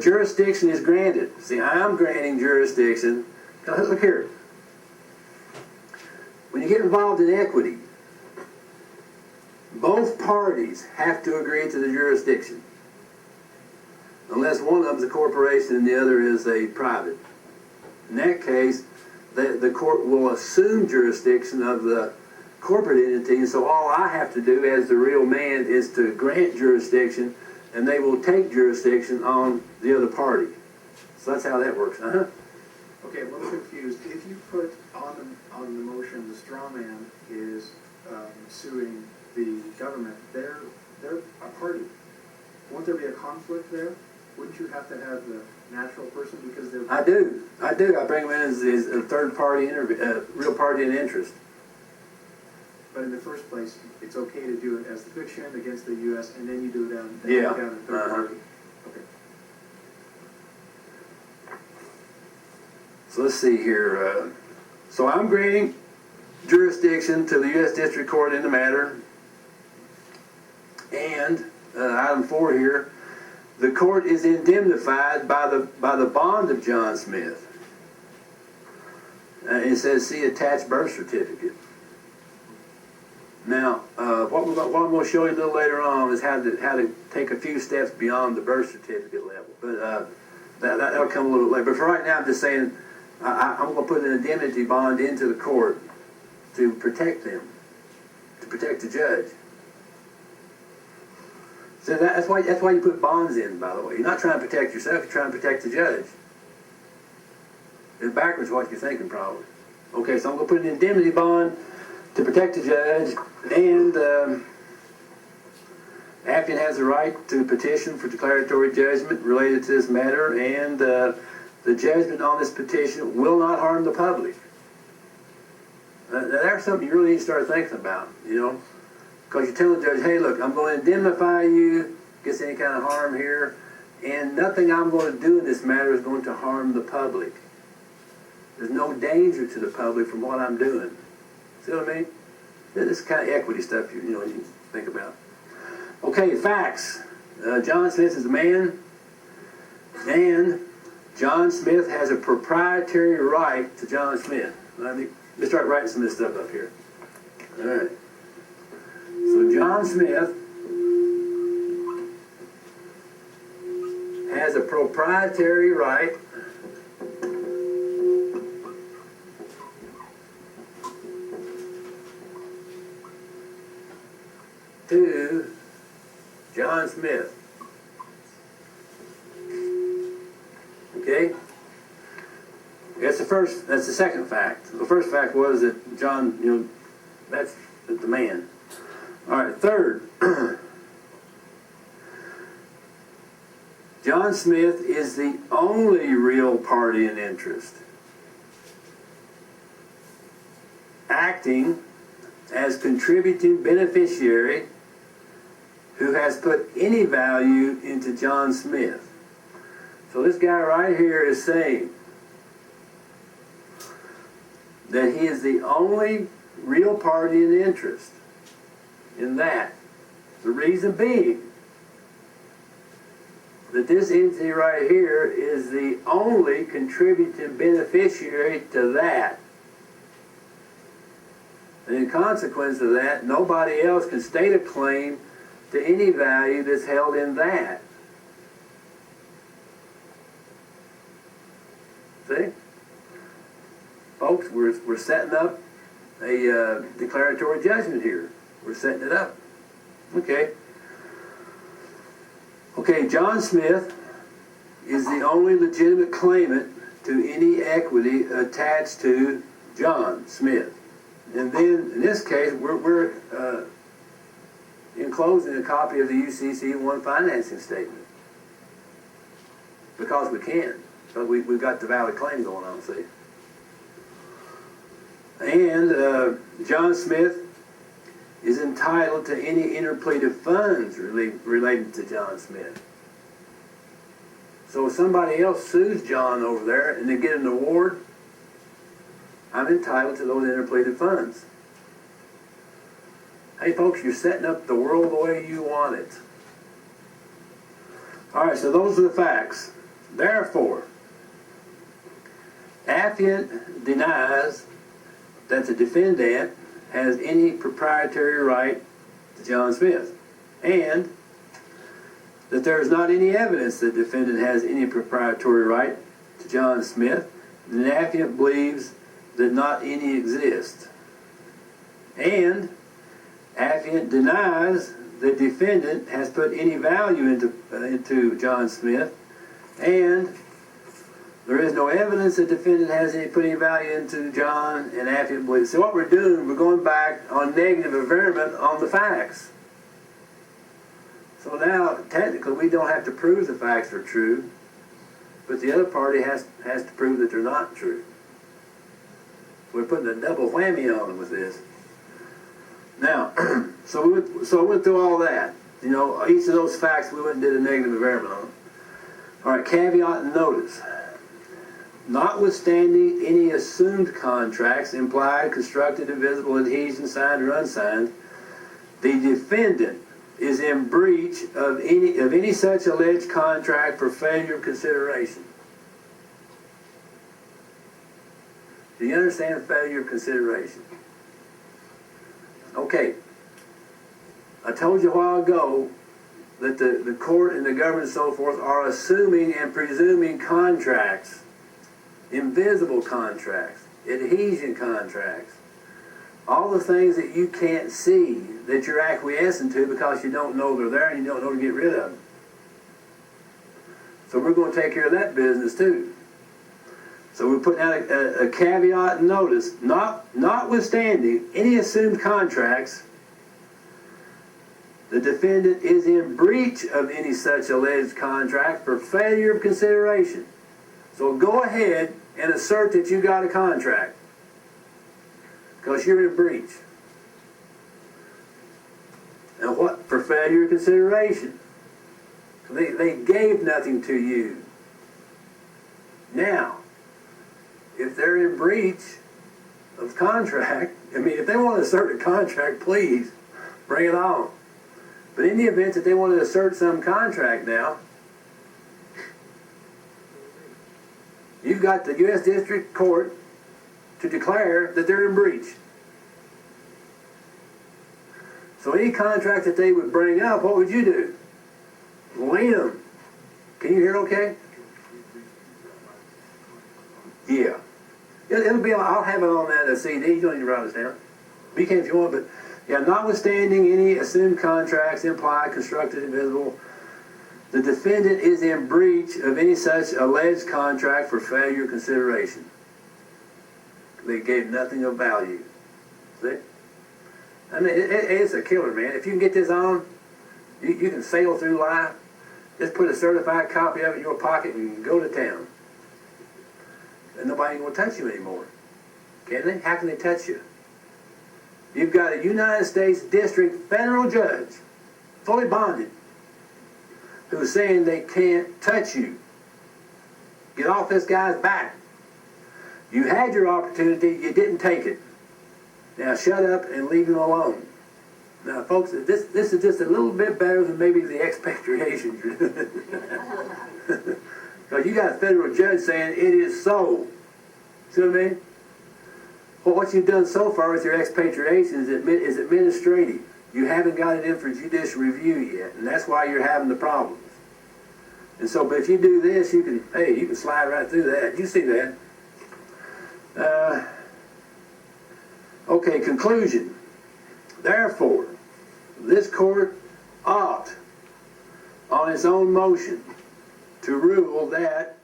jurisdiction is granted. See, I'm granting jurisdiction. Now, look here. When you get involved in equity, both parties have to agree to the jurisdiction, unless one of them is a corporation and the other is a private. In that case, the court will assume jurisdiction of the corporate entity, and so all I have to do as the real man is to grant jurisdiction, and they will take jurisdiction on the other party. So that's how that works. Okay, I'm a little confused. If you put on the motion the straw man is suing the government, they're a party. Won't there be a conflict there? Wouldn't you have to have the natural person because they're... I do. I bring them in as a third party, real party in interest. But in the first place, it's okay to do it as the fiction against the U.S., and then you do it down in third party. Okay. So let's see here. So I'm granting jurisdiction to the U.S. District Court in the matter. And item 4 here, the court is indemnified by the bond of John Smith. It says, see attached birth certificate. Now, what I'm going to show you a little later on is how to take a few steps beyond the birth certificate level. But that'll come a little later. But for right now, I'm just saying I'm going to put an indemnity bond into the court to protect them, to protect the judge. So that's why you put bonds in, by the way. You're not trying to protect yourself, you're trying to protect the judge. It's backwards what you're thinking, probably. Okay, so I'm going to put an indemnity bond to protect the judge, and the applicant has the right to petition for declaratory judgment related to this matter, and the judgment on this petition will not harm the public. Now, that's something you really need to start thinking about, you know. Because you tell the judge, hey, look, I'm going to indemnify you against any kind of harm here, and nothing I'm going to do in this matter is going to harm the public. There's no danger to the public from what I'm doing. See what I mean? This is kind of equity stuff you think about. Okay, facts. John Smith is a man, and John Smith has a proprietary right to John Smith. Let me start writing some of this stuff up here. All right. So John Smith has a proprietary right to John Smith. Okay? That's the second fact. The first fact was that John, that's the man. All right, third. John Smith is the only real party in interest, acting as contributing beneficiary who has put any value into John Smith. So this guy right here is saying that he is the only real party in interest in that. The reason being that this entity right here is the only contributing beneficiary to that. And in consequence of that, nobody else can state a claim to any value that's held in that. See? Folks, we're setting up a declaratory judgment here. We're setting it up. Okay. Okay, John Smith is the only legitimate claimant to any equity attached to John Smith. And then, in this case, we're enclosing a copy of the UCC1 financing statement. Because we can. Because we've got the valid claim going on, see? And John Smith is entitled to any interpleaded funds related to John Smith. So if somebody else sues John over there and they get an award, I'm entitled to those interpleaded funds. Hey folks, you're setting up the world the way you want it. All right, so those are the facts. Therefore, affiant denies that the defendant has any proprietary right to John Smith, and that there is not any evidence that the defendant has any proprietary right to John Smith, and the affiant believes that not any exist. And affiant denies the defendant has put any value into John Smith, and there is no evidence that the defendant has put any value into John, and affiant believes. So what we're doing, we're going back on negative averment on the facts. So now, technically, we don't have to prove the facts are true, but the other party has to prove that they're not true. We're putting a double whammy on them with this. Now, so I went through all that. You know, each of those facts we went and did a negative averment on. All right, caveat and notice. Notwithstanding any assumed contracts, implied, constructed, invisible, adhesion, signed or unsigned, the defendant is in breach of any such alleged contract for failure of consideration. Do you understand failure of consideration? Okay. I told you a while ago that the court and the government and so forth are assuming and presuming contracts, invisible contracts, adhesion contracts, all the things that you can't see that you're acquiescing to because you don't know they're there and you don't know to get rid of them. So we're going to take care of that business too. So we're putting out a caveat and notice, notwithstanding any assumed contracts, the defendant is in breach of any such alleged contract for failure of consideration. So go ahead and assert that you got a contract, because you're in breach. And what? For failure of consideration. They gave nothing to you. Now, if they're in breach of contract, I mean, if they want to assert a contract, please, bring it on. But in the event that they want to assert some contract now, you've got the U.S. District Court to declare that they're in breach. So any contract that they would bring up, what would you do? Liam, can you hear okay? Yeah. It'll be, I'll have it on that CD. You don't need to write this down. You can if you want, but yeah, notwithstanding any assumed contracts, implied, constructed, invisible, the defendant is in breach of any such alleged contract for failure of consideration. They gave nothing of value. See? I mean, it's a killer, man. If you can get this on, you can sail through life. Just put a certified copy of it in your pocket and go to town. And nobody ain't going to touch you anymore. Can they? How can they touch you? You've got a United States District Federal Judge, fully bonded, who's saying they can't touch you. Get off this guy's back. You had your opportunity, you didn't take it. Now shut up and leave him alone. Now folks, this is just a little bit better than maybe the expatriation you're doing. Because you got a federal judge saying it is so. See what I mean? Well, what you've done so far with your expatriation is administrative. You haven't got it in for judicial review yet, and that's why you're having the problems. And so, but if you do this, you can slide right through that. You see that. Okay, conclusion. Therefore, this court ought, on its own motion, to rule that